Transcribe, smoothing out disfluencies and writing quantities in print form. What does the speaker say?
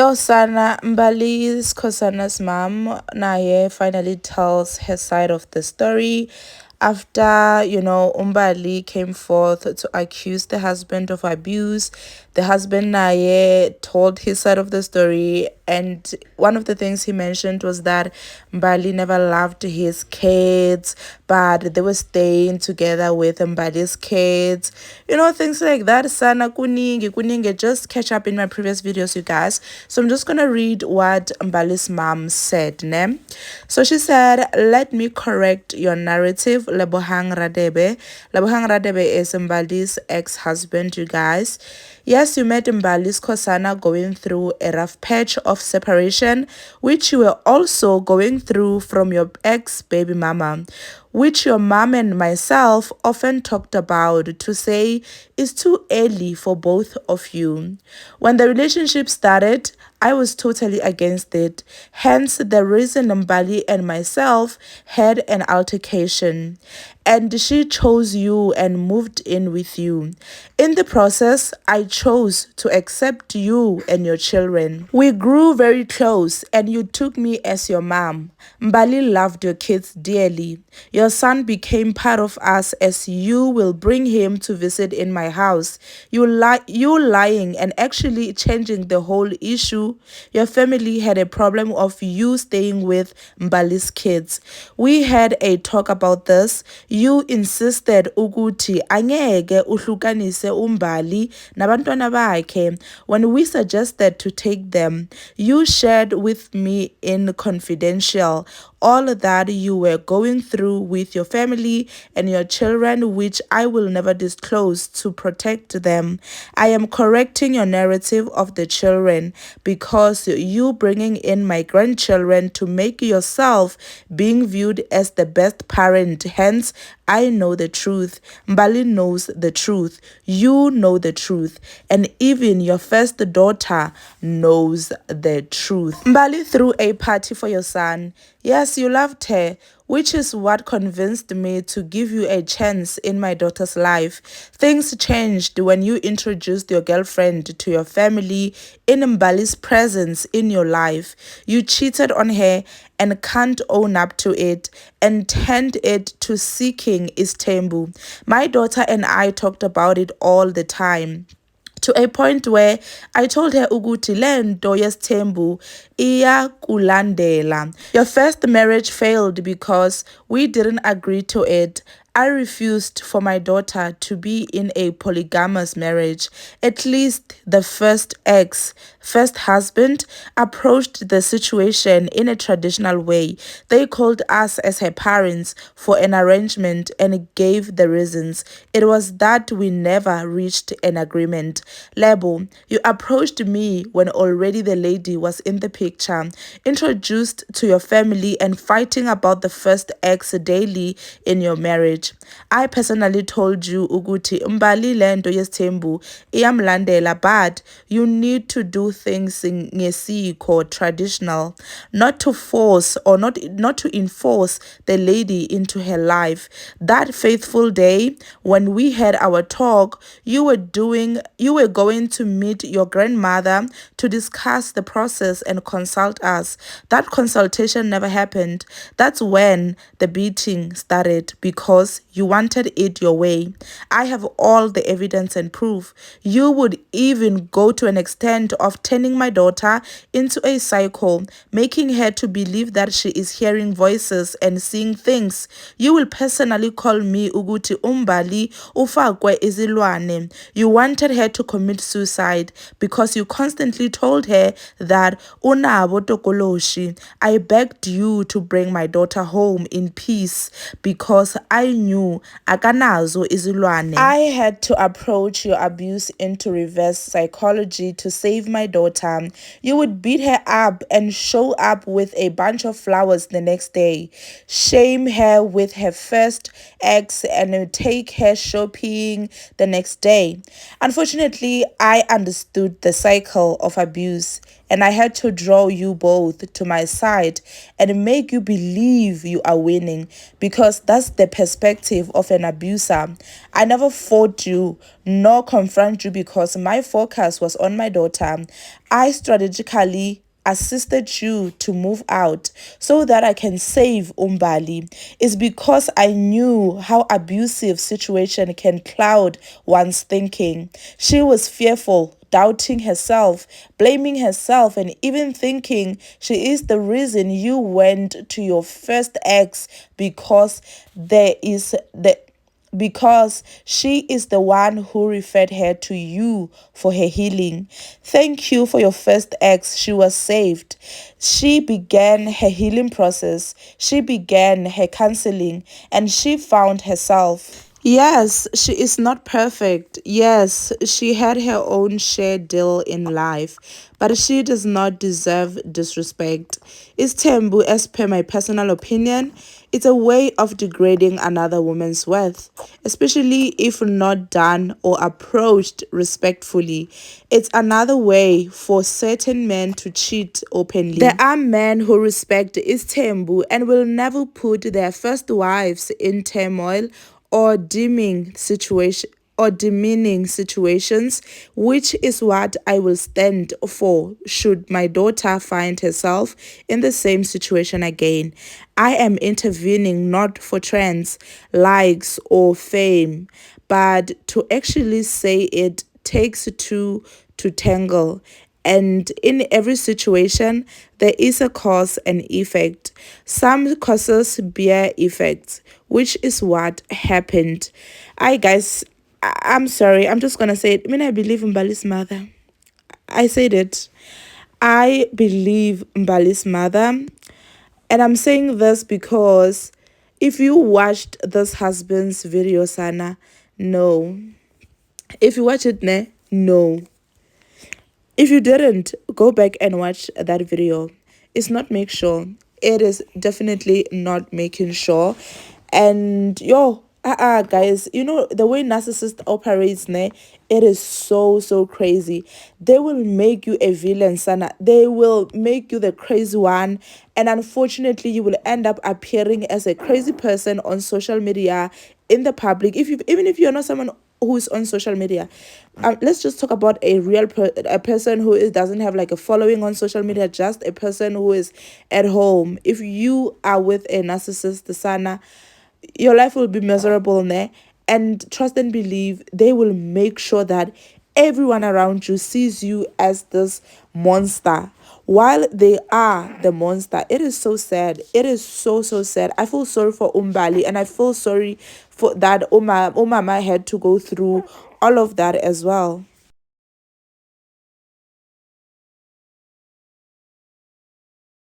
Yo, Sana, Mbali Skhosana's mom, Naye, finally tells her side of the story after, Mbali came forth to accuse the husband of abuse. The husband, Naye, told his side of the story, and one of the things he mentioned was that Mbali never loved his kids, but they were staying together with Mbali's kids. Things like that. Sana kuningi, kuningi. Just catch up in my previous videos, you guys. So I'm just gonna read what Mbali's mom said. Ne? So she said, "Let me correct your narrative, Lebohang Radebe." Lebohang Radebe is Mbali's ex-husband, you guys. Yes, you met Mbali Skhosana going through a rough patch of separation, which you were also going through from your ex-baby mama, which your mom and myself often talked about to say is too early for both of you. When the relationship started, I was totally against it. Hence, the reason Mbali and myself had an altercation. And she chose you and moved in with you. In the process, I chose to accept you and your children. We grew very close, and you took me as your mom. Mbali loved your kids dearly. Your son became part of us as you will bring him to visit in my house. You lying and actually changing the whole issue. Your family had a problem of you staying with Mbali's kids. We had a talk about this. You insisted ukuthi angeke uhlukanise uMbali nabantwana bakhe. When we suggested to take them, you shared with me in confidential all that you were going through with your family and your children, which I will never disclose to protect them. I am correcting your narrative of the children because you bringing in my grandchildren to make yourself being viewed as the best parent. Hence, I know the truth. Mbali knows the truth. You know the truth. And even your first daughter knows the truth. Mbali threw a party for your son. Yes, you loved her, which is what convinced me to give you a chance in my daughter's life. Things changed when you introduced your girlfriend to your family in Mbali's presence in your life. You cheated on her and can't own up to it and turned it to seeking Istembu. My daughter and I talked about it all the time, to a point where I told her ukuthi lento yesithembu iyakulandela. Your first marriage failed because we didn't agree to it. I refused for my daughter to be in a polygamous marriage. At least the first husband, approached the situation in a traditional way. They called us as her parents for an arrangement and gave the reasons. It was that we never reached an agreement. Lebo, you approached me when already the lady was in the picture, introduced to your family and fighting about the first ex daily in your marriage. I personally told you ukuthi Mbali lento yesithembu iyamlandela, but you need to do things ngesiko traditional, not to force or not to enforce the lady into her life. That faithful day when we had our talk, you were going to meet your grandmother to discuss the process and consult us. That consultation never happened. That's when the beating started because you wanted it your way. I have all the evidence and proof. You would even go to an extent of turning my daughter into a psycho, making her to believe that she is hearing voices and seeing things. You will personally call me ukuthi Mbali ufakwe izilwane. You wanted her to commit suicide because you constantly told her that unabo tokoloshi. I begged you to bring my daughter home in peace because I knew akanazo izilwane. I had to approach your abuse into reverse psychology to save my daughter. You would beat her up and show up with a bunch of flowers the next day, shame her with her first ex, and take her shopping the next day. Unfortunately, I understood the cycle of abuse, and I had to draw you both to my side and make you believe you are winning, because that's the perspective perspective of an abuser. I never fought you nor confront you because my focus was on my daughter. I strategically assisted you to move out so that I can save Mbali. Is because I knew how abusive situation can cloud one's thinking. She was fearful, doubting herself, blaming herself, and even thinking she is the reason you went to your first ex because she is the one who referred her to you for her healing. Thank you for your first ex. She was saved. She began her healing process. She began her counseling and she found herself. Yes, she is not perfect. Yes, she had her own shared deal in life, but she does not deserve disrespect. Is Tembu, as per my personal opinion, it's a way of degrading another woman's worth, especially if not done or approached respectfully. It's another way for certain men to cheat openly. There are men who respect Istembu and will never put their first wives in turmoil or demeaning situations, which is what I will stand for should my daughter find herself in the same situation again. I am intervening not for trends, likes, or fame, but to actually say it takes two to tangle. And in every situation, there is a cause and effect. Some causes bear effects, which is what happened. I guys, I'm sorry. I'm just gonna say it. I mean, I believe in Mbali's mother. I said it. I believe Mbali's mother, and I'm saying this because if you watched this husband's video, Sana, no. If you watch it, ne, no. If you didn't, go back and watch that video. It's not make sure. It is definitely not making sure. And yo, guys, you know the way narcissist operates, ne? It is so crazy. They will make you a villain, Sana. They will make you the crazy one, and unfortunately, you will end up appearing as a crazy person on social media in the public. Even if you're not someone who is on social media, let's just talk about a a person who doesn't have like a following on social media, just a person who is at home. If you are with a narcissist, Sana, your life will be miserable there. And trust and believe they will make sure that everyone around you sees you as this monster while they are the monster. It is so sad. It is so sad. I feel sorry for Mbali, and I feel sorry for that Umama had to go through all of that as well.